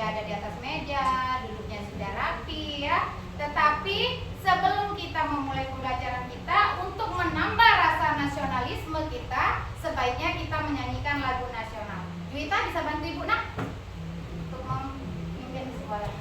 ada di atas meja, duduknya sudah rapi ya. Tetapi sebelum kita memulai pembelajaran kita, untuk menambah rasa nasionalisme kita, sebaiknya kita menyanyikan lagu nasional. Juwita bisa bantu ibu nak untuk memimpin sekolah.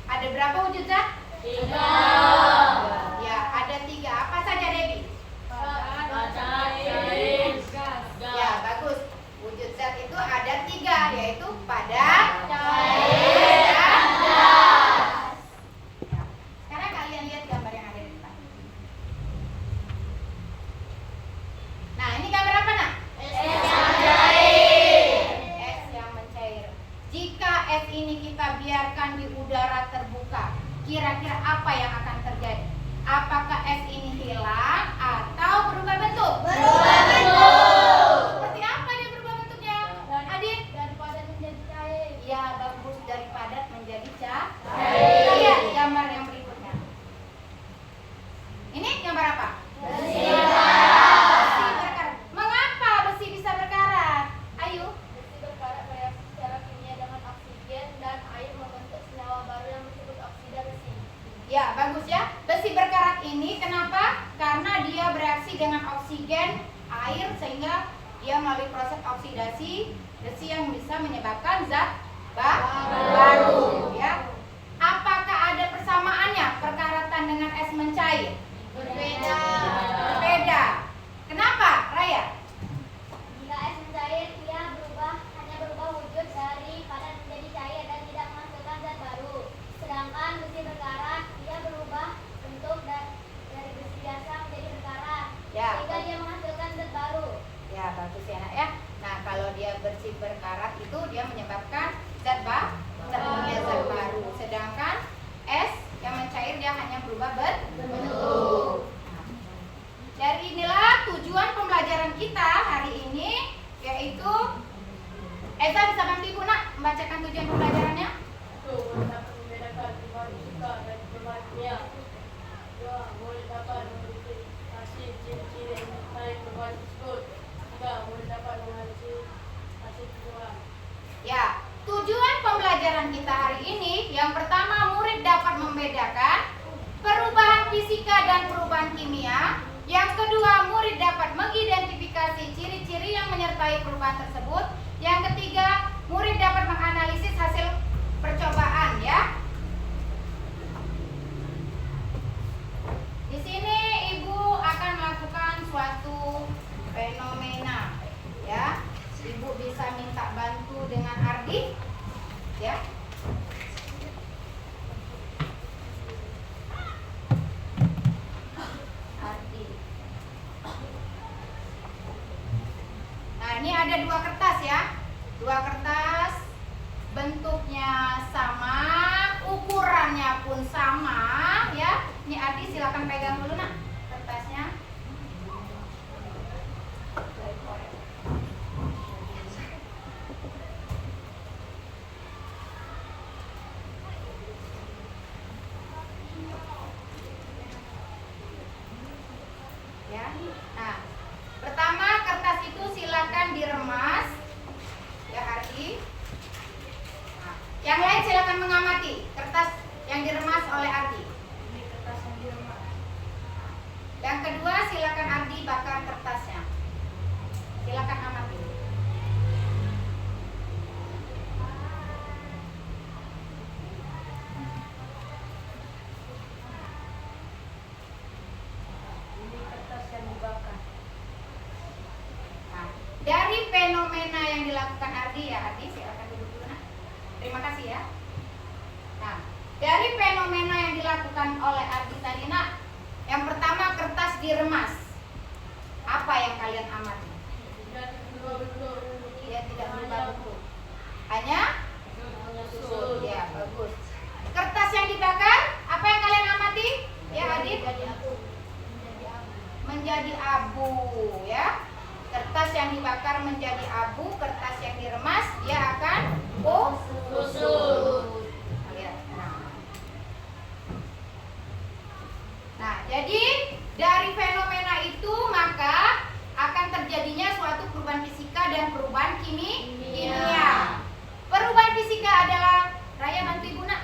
Ada berapa wujud zat? 3. Ya, ada 3. Apa saja, Debbie? Baca, bereaksi dengan oksigen air sehingga dia melalui proses oksidasi besi yang bisa menyebabkan zat baru ya. Apakah ada persamaannya perkaratan dengan es mencair? Berbeda. Kenapa, Raya? Jika es mencair, ia hanya berubah wujud dari padat menjadi cair dan tidak menghasilkan zat baru. Sedangkan besi berkarat, ia berubah bentuk dari besi biasa menjadi berkarat, Ya. sehingga dia menghasilkan zat baru. Ya, bagus ya nak ya. Nah, kalau dia bersih berkarat itu dia menyebabkan zat baru. Sedangkan es yang mencair dia hanya berubah bentuk. Dari inilah tujuan pembelajaran kita hari ini, yaitu Eza bisa bantu Ibu nak membacakan tujuan pembelajarannya? Dapat membedakan perubahan fisika dan perubahan kimia. 2. Boleh dapat mengidentifikasi ciri-ciri yang menyertai perubahan tersebut. 3. Boleh dapat menganalisis hasil perubahan. Ya, tujuan pembelajaran kita hari ini yang pertama, murid dapat membedakan perubahan fisika dan perubahan kimia. Yang kedua, murid dapat mengidentifikasi ciri-ciri yang menyertai perubahan tersebut. Yang ketiga, murid dapat menganalisis hasil percobaan ya. Di sini Ibu akan melakukan suatu fenomena ya. Ibu bisa minta bantu dengan Ardi ya. Ardi. Nah, ini ada dua kertas ya. Dua kertas bentuknya sama, ukurannya pun sama ya. Ini Ardi silakan pegang dulu nak kertasnya. Ya. Nah, pertama kertas itu silakan diremas ya Ardi. Nah, yang lain silakan mengamati kertas yang diremas oleh Ardi. Ini kertas yang diremas. Yang kedua silakan Ardi bakar kertasnya. Silakan amati. Ini kertas yang dibakar. Nah, dari fenomena yang dilakukan Ardi ya Ardi silakan duduk dulu nak. Terima kasih ya. Nah, dari fenomena yang dilakukan oleh Ardi tadi nak, yang pertama kertas diremas. Apa yang kalian amati? Tidak berubah bentuk. Dia tidak berubah bentuk. Hanya Menyusul. ya bagus. Kertas yang dibakar, apa yang kalian amati? Ya Adit? Menjadi abu ya. Kertas yang dibakar menjadi abu, kertas yang diremas dia akan Kusut. Lihat. Nah, jadi dari fenomena itu maka akan terjadinya suatu perubahan fisika dan perubahan kimia. Perubahan fisika adalah Raya bantu Ibu nak.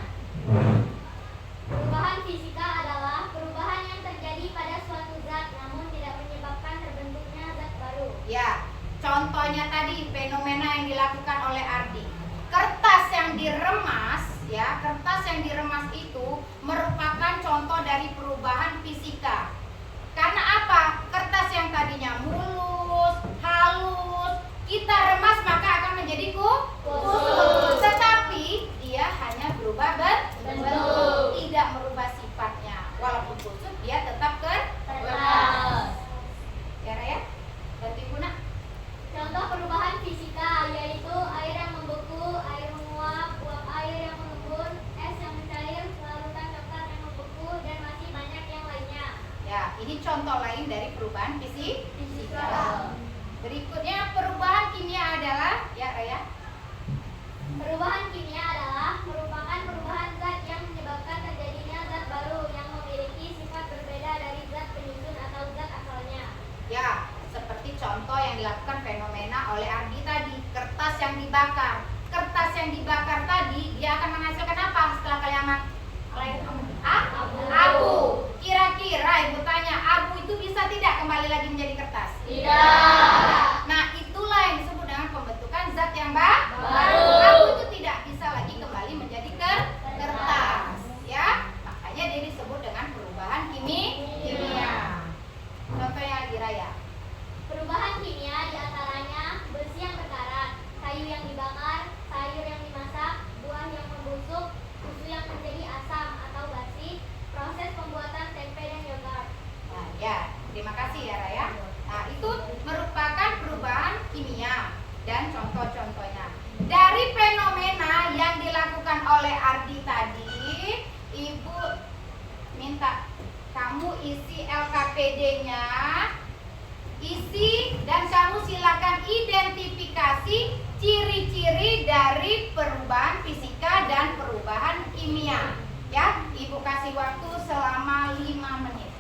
Perubahan fisika adalah perubahan yang terjadi pada suatu zat namun tidak menyebabkan terbentuknya zat baru. Ya, contohnya tadi fenomena yang dilakukan oleh Ardi. Kertas yang diremas, ya, kertas yang diremas itu merupakan contoh dari perubahan fisika. Karena apa? Kertas yang tadinya mulus, halus, kita remas maka akan menjadi kusut. Tetapi dia hanya berubah bentuk, tidak merubah sifatnya. Walaupun kusut, dia tetap keras. Ya, Raya? Bantu Ibu nak. Contoh perubahan fisika yaitu air yang membeku, air menguap, uap air yang mengembun, es yang mencair, larutan coklat yang membeku, dan masih banyak yang lainnya. Ya, ini contoh lain dari perubahan fisika. Fisika. Berikutnya perubahan kimia adalah, ya Raya. Perubahan kimia adalah merupakan perubahan zat yang menyebabkan terjadinya zat baru yang memiliki sifat berbeda dari zat penyusun atau zat asalnya. Ya, seperti contoh yang dilakukan fenomena oleh Ardi tadi, kertas yang dibakar. Kertas yang dibakar tadi dia akan menghasilkan apa setelah kalian abu. Kira-kira Ibu tanya, abu itu bisa tidak kembali kembali lagi menjadi kertas? Tidak. Nah, itulah yang disebut dengan pembentukan zat yang baru. Abu itu tidak bisa lagi kembali menjadi kertas, ya. Makanya dia disebut dengan perubahan kimia. Contohnya lagi, Raya. Perubahan kimia diantaranya besi yang berkarat, kayu yang dibakar, sayur yang dimasak, buah yang membusuk, susu yang menjadi asam atau basi, proses pembuatan tempe dan yogurt. Nah, ya, terima kasih ya, Raya. Nah, itu merupakan perubahan kimia dan contoh-contohnya. Dari fenomena yang dilakukan oleh Ardi tadi, Ibu minta kamu isi LKPD-nya, isi dan kamu silakan identifikasi ciri-ciri dari perubahan fisika dan perubahan kimia. Ya, Ibu kasih waktu selama 5 menit.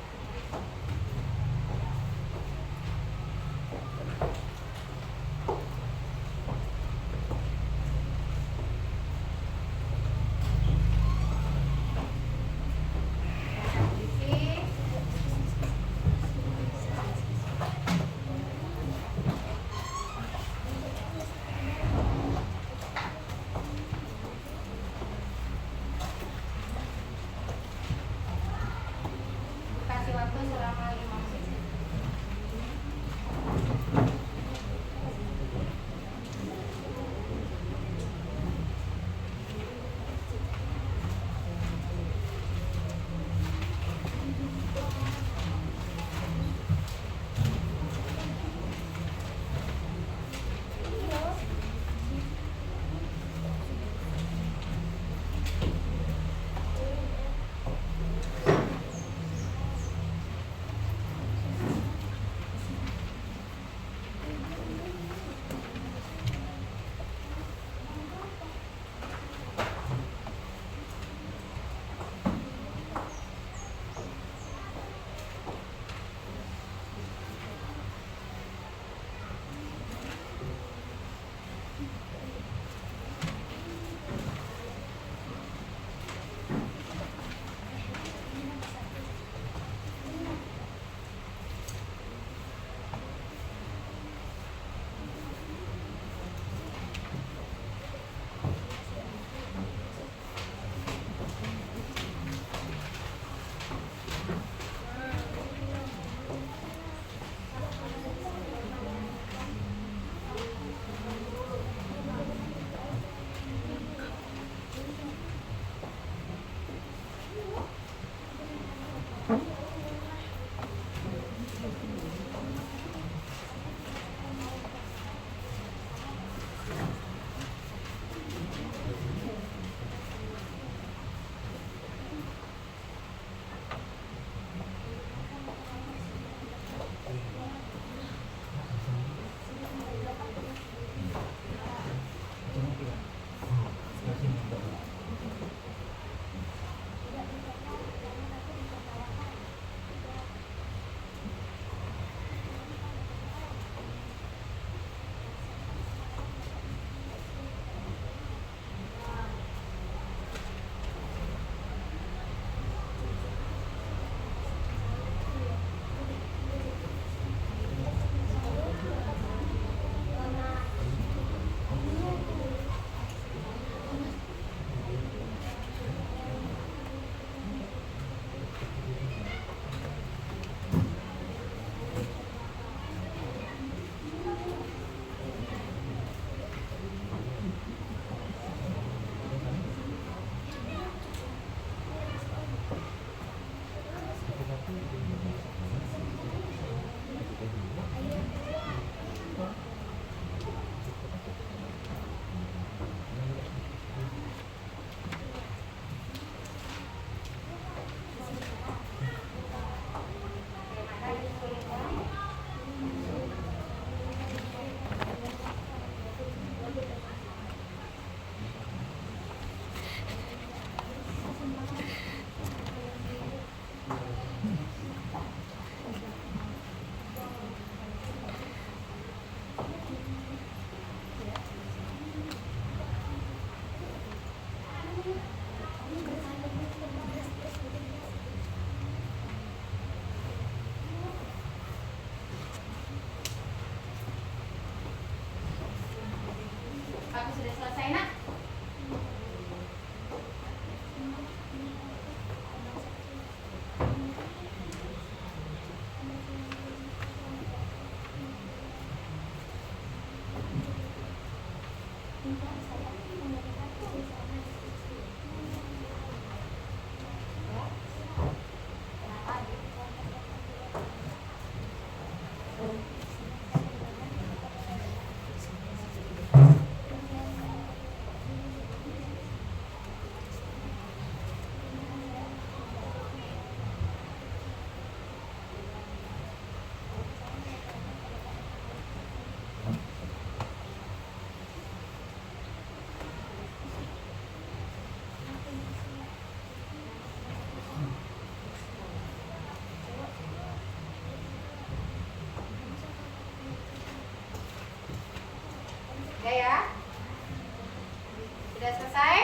Sudah selesai?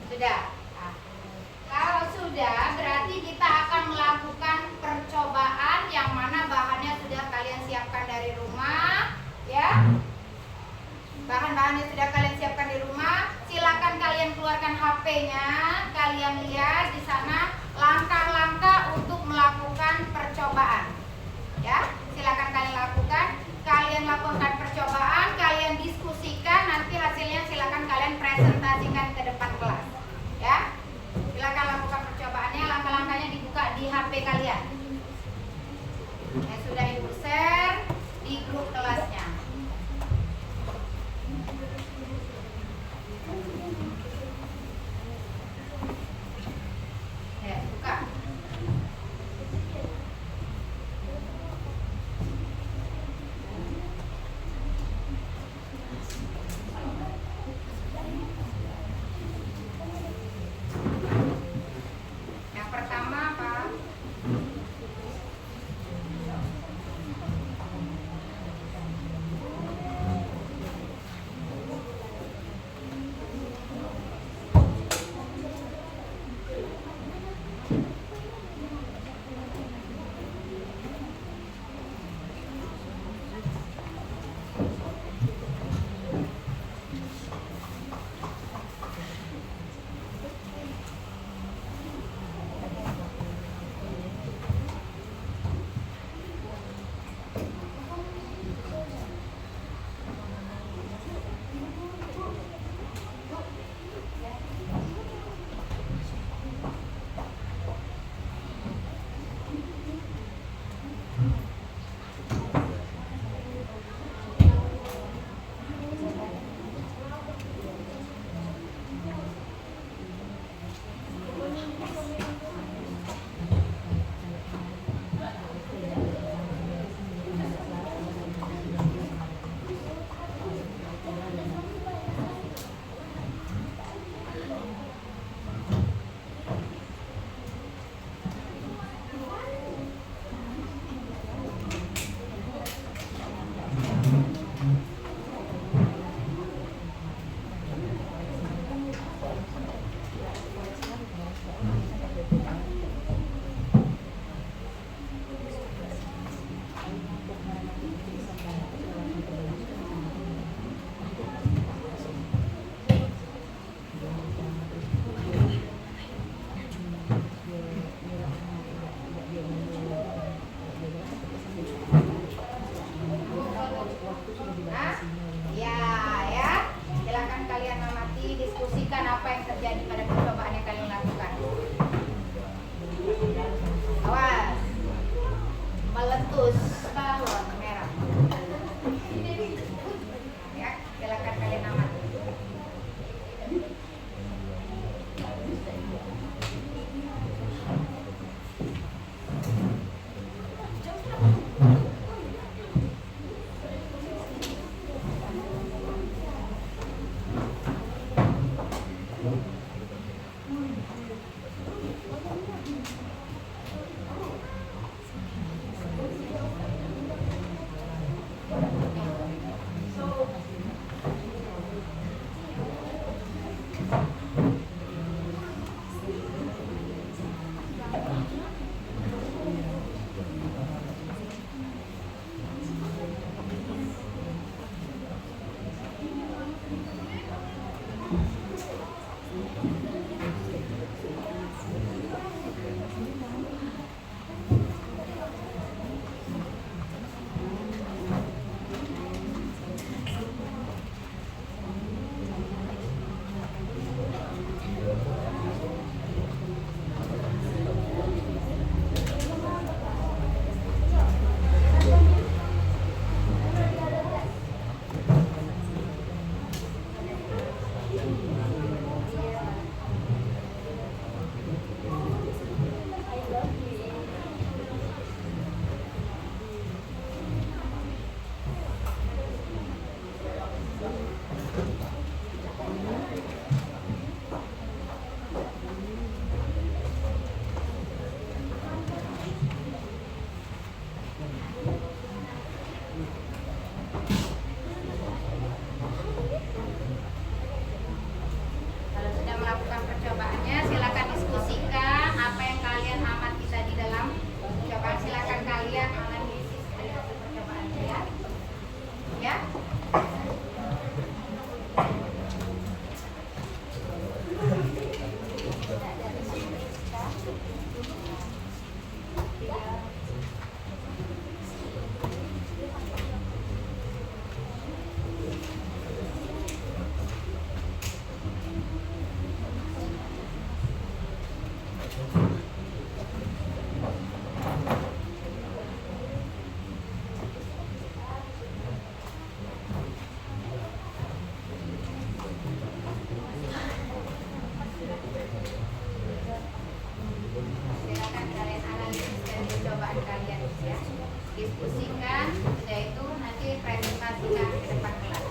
Sudah. Nah, kalau sudah, berarti kita akan melakukan percobaan yang mana bahannya sudah kalian siapkan dari rumah, ya. Bahan-bahannya sudah kalian siapkan di rumah. Silakan kalian keluarkan HP-nya. Kalian lihat di sana langkah-langkah untuk melakukan percobaan. Ya, silakan kalian lakukan. Kalian lakukan percobaan, kalian diskusikan, nanti hasilnya silakan kalian presentasikan ke depan kelas. Ya. Silakan lakukan percobaannya, langkah-langkahnya dibuka di HP kalian. Yang sudah Ibu share di grup kelasnya. Ya, buka. Yang pertama apa? Nah, ya. Silakan kalian amati, diskusikan apa yang terjadi pada percobaan yang kalian lakukan. Awas, meletus balon merah. Ya, silakan kalian amati. diskusikan, sudah itu nanti presentasikan ke depan kelas.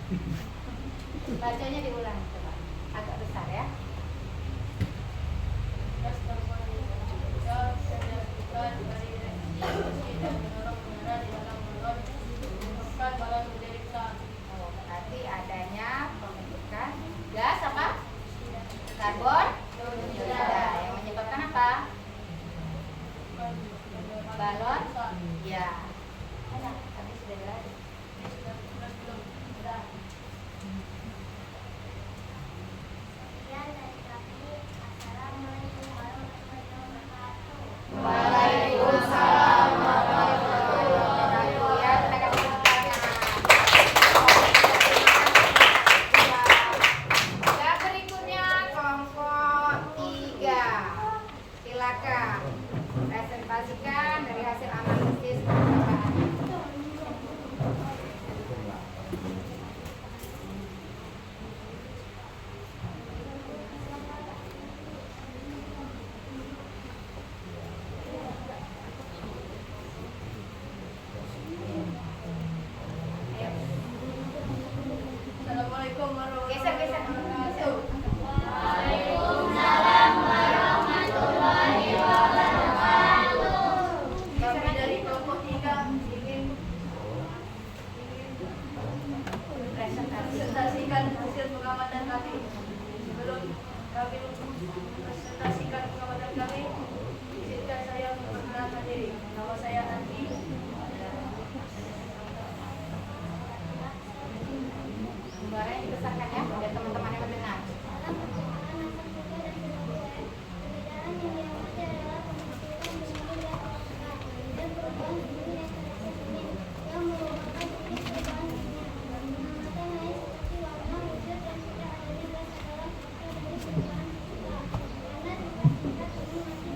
Bacanya diulang coba. Agak besar ya. Tugas tersebut kita menjadikan dari meski dan mendorong udara di dalam balon menyebabkan balon menjadi besar. Oh, berarti adanya pembentukan gas apa? Karbon dioksida yang menyebabkan apa? Balon? Ya. Ada, tapi sudah berada. Sudah. Sekian dari kami. Assalamualaikum warahmatullahi wabarakatuh. Waalaikumsalam warahmatullahi wabarakatuh. Ya, kita kasih tepuk tangan. Ya, berikutnya kelompok 3. Silakan presentasikan dari hasil analisis percobaan. Assalamualaikum Geser, warahmatullahi geser. wabarakatuh. Kami dari kelompok 3 ingin presentasikan hasil pengamatan kami. Sebelum kami presentasikan pengamatan kami, izinkan saya memperkenalkan diri. Nama saya Andi. Suaranya dibesarkan ya, biar teman-teman yang mendengar. Dalam perjalanan asal surga dan surga, perbedaan yang diamati adalah pembentukan bumi dan lautan dan perubahan bumi yang terasa dingin yang merupakan jenis perubahan dunia. Pengamatan lain seperti warna, wujud, dan tidak adanya gas adalah faktor dari perubahan fisika. Karena tingkat bumi masih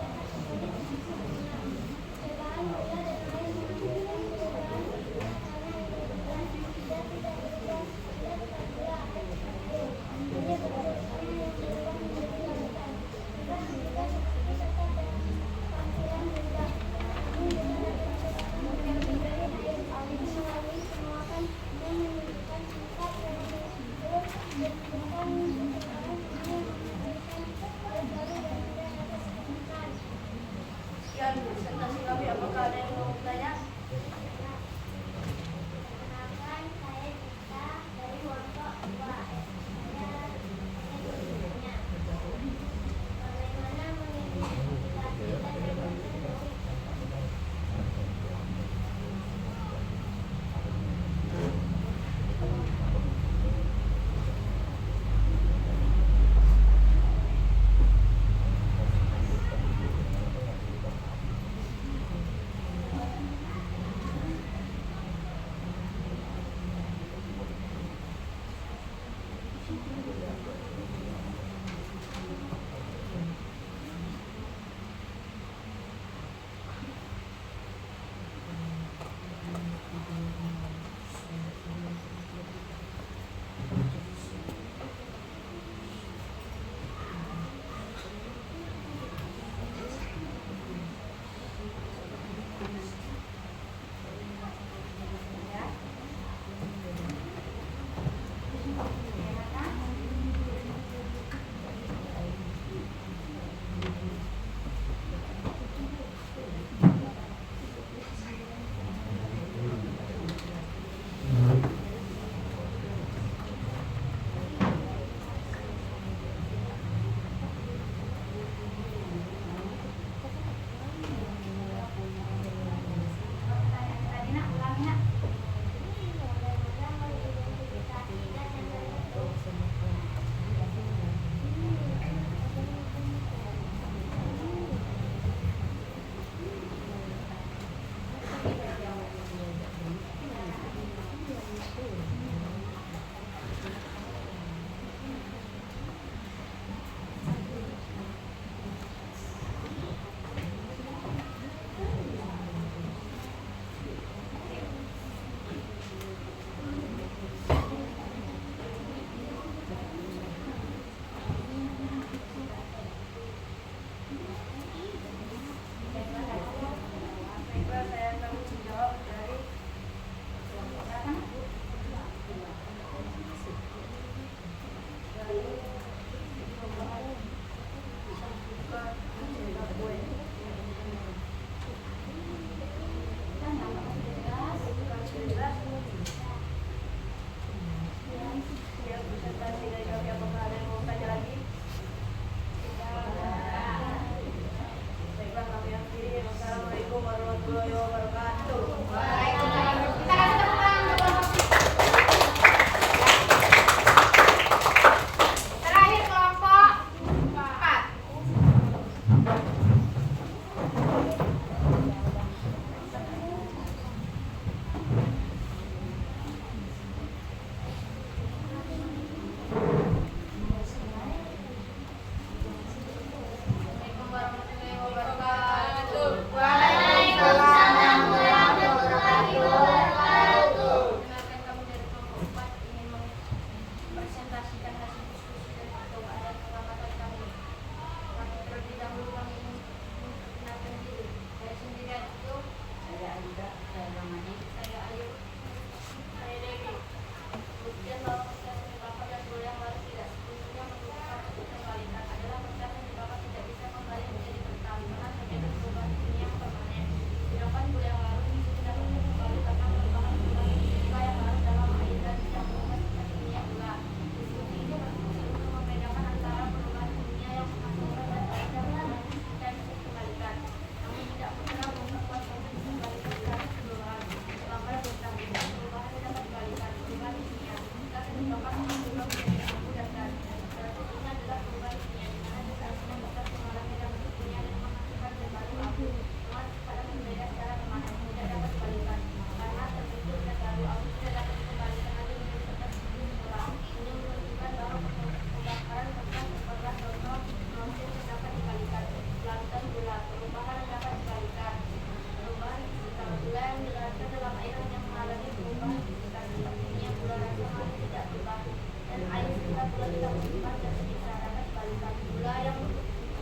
kita butuhkan dan bisa dapat dibalikan. Gula yang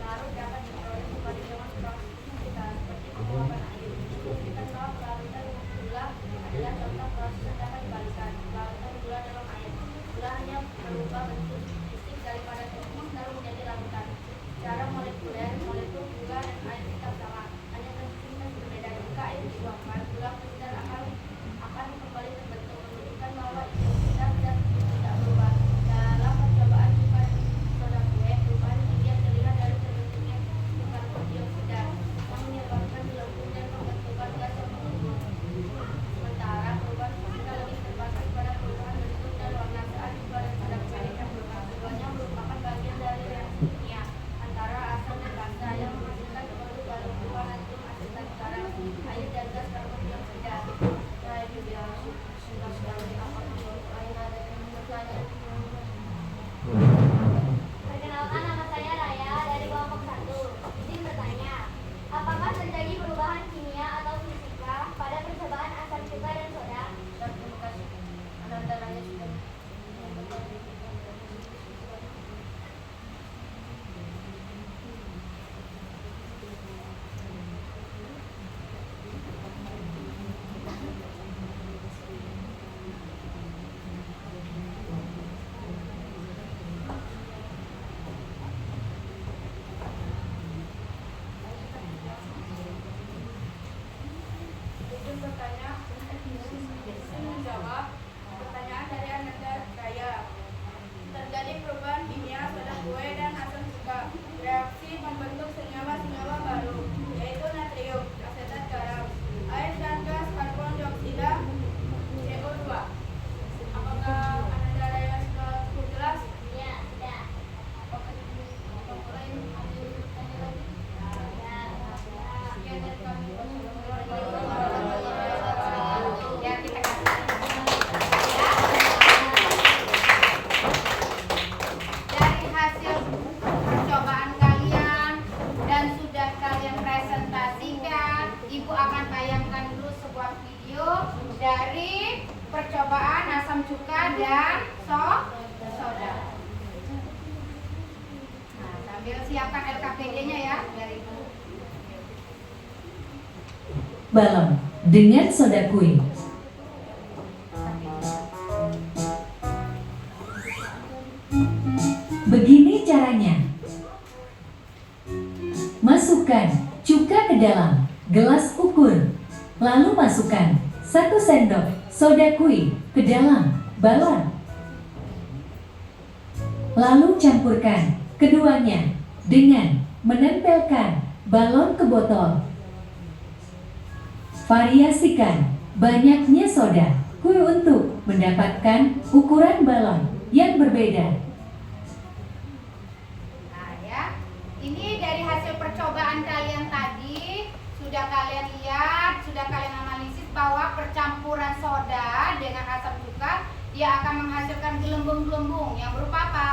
larut dapat diperoleh kembali dengan proses kita seperti penguapan air. Kita tahu pelarutan gula adalah contoh proses yang dapat dibalikan. Pelarutan gula dalam air. Gula hanya berubah bentuk fisik daripada tepung lalu menjadi larutan. Secara molekuler, molekul gula dan air tetap sama, hanya konsistensinya berbeda. Jika air dituangkan, gula kristal akan kembali terbentuk, menunjukkan bahwa identitas dan tidak berubah. Dalam percobaan cuka soda kue, perubahan tinggi yang terlihat dari terbentuknya karbon dioksida yang menyebabkan gelembung dan pembentukan gas yang mengembun. Sementara perubahan fisika lebih terbatas pada perubahan bentuk dan warna saat gula dan soda kue dicampurkan. Keduanya merupakan bagian dari reaksi kimia antara asam dan basa yang menghasilkan produk baru berupa natrium asetat garam, air dan gas karbon dioksida. Perkenalkan, nama saya Raya dari kelompok 1. Izin bertanya, apakah terjadi perubahan kimia atau fisika pada percobaan asam cuka dan soda? Dan terima kasih Ananda Raya sudah mengetahui. Izin bertanya, izin menjawab pertanyaan dari Ananda Raya. Terjadi perubahan kimia pada kue dan asam cuka. Reaksi membentuk senyawa-senyawa baru, yaitu natrium, asetat garam, air dan gas karbon dioksida CO2. Apakah Ananda Raya sudah cukup jelas? Ya, sudah. Apakah mulai ada yang bertanya lagi? Sekian dari kami. Ya, kita kasih. Dari hasil percobaan kalian dan sudah kalian presentasikan, Ibu akan tayangkan dulu sebuah video dari percobaan asam cuka dan soda. Nah, sambil siapkan LKPD-nya ya dari Ibu. Balon dengan soda kue. Begini caranya. Masukkan cuka ke dalam gelas ukur. Lalu masukkan 1 sendok soda kue ke dalam balon. Lalu campurkan keduanya dengan menempelkan balon ke botol. Variasikan banyaknya soda kue untuk mendapatkan ukuran balon yang berbeda. Nah ya, ini dari hasil percobaan kalian tadi, sudah kalian lihat, sudah kalian analisis bahwa percampuran soda dengan asam cuka dia akan menghasilkan gelembung-gelembung yang berupa apa?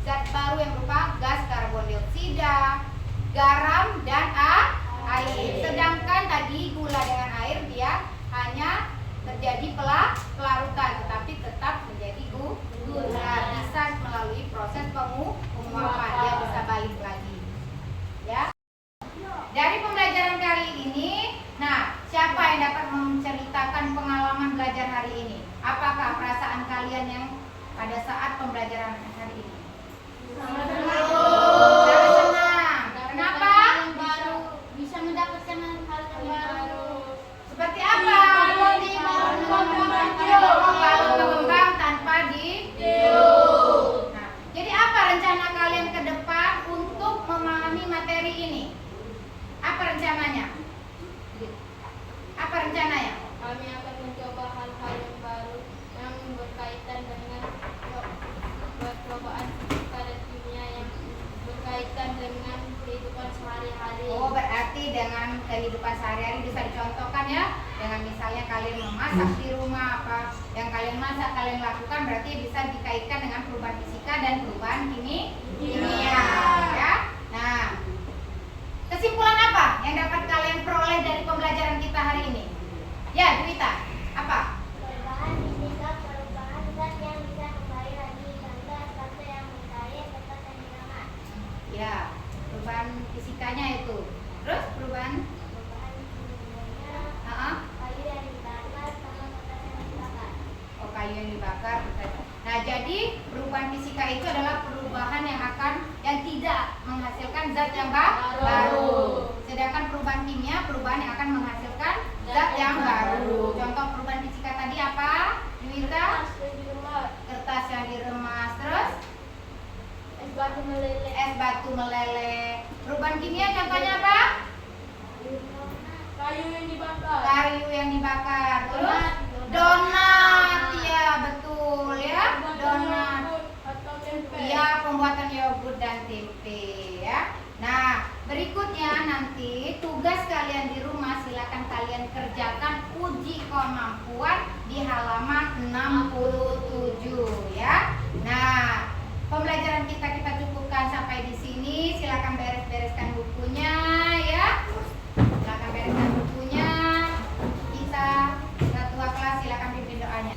Zat baru yang berupa gas karbon dioksida, garam dan air. Sedangkan tadi gula dengan air dia hanya terjadi pelarutan, tetapi tetap menjadi gula, bisa melalui proses penguapan, dia bisa balik lagi. Ya. Dari pembelajaran kali ini, nah siapa yang dapat menceritakan pengalaman belajar hari ini? Apakah perasaan kalian yang pada saat pembelajaran hari ini? Sangat senang. Kenapa? Bisa mendapatkan hal yang baru. Seperti apa? Mengembang tanpa ditiup. Nah, jadi apa rencana kalian ke depan untuk memahami materi ini? Apa rencananya? Apa rencananya? Kami akan mencoba hal-hal yang baru yang berkaitan dengan percobaan fisika dan kimia yang berkaitan dengan kehidupan sehari-hari. Oh, berarti dengan kehidupan sehari-hari bisa dicontohkan ya. Dengan misalnya kalian memasak di rumah, apa yang kalian masak, kalian lakukan, berarti bisa dikaitkan dengan perubahan fisika dan perubahan kimia. Ya. Nah, kesimpulan apa yang dapat kalian peroleh dari pembelajaran kita hari ini? Ya, Juwita, apa? Perubahan fisika, perubahan zat yang bisa kembali lagi, dan gas yang Jadi perubahan fisika itu adalah perubahan yang tidak menghasilkan zat yang baru. Sedangkan perubahan kimia, perubahan yang akan menghasilkan zat yang baru. Contoh perubahan fisika tadi apa? Yuwita? Kertas yang diremas. Terus Es batu meleleh. es batu meleleh. Perubahan kimia contohnya apa? Kayu yang dibakar. Kayu yang dibakar. Terus donat, ya betul ya, donat. Atau tempe. Iya, pembuatan yogurt dan tempe ya. Nah, berikutnya nanti tugas kalian di rumah silakan kalian kerjakan uji kemampuan di halaman 67 ya. Nah, pembelajaran kita cukupkan sampai di sini. Silakan beres-bereskan bukunya ya. Silakan bereskan bukunya. Kita ketua kelas silakan pimpin doanya.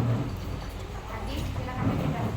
Adik, silakan pimpin doanya.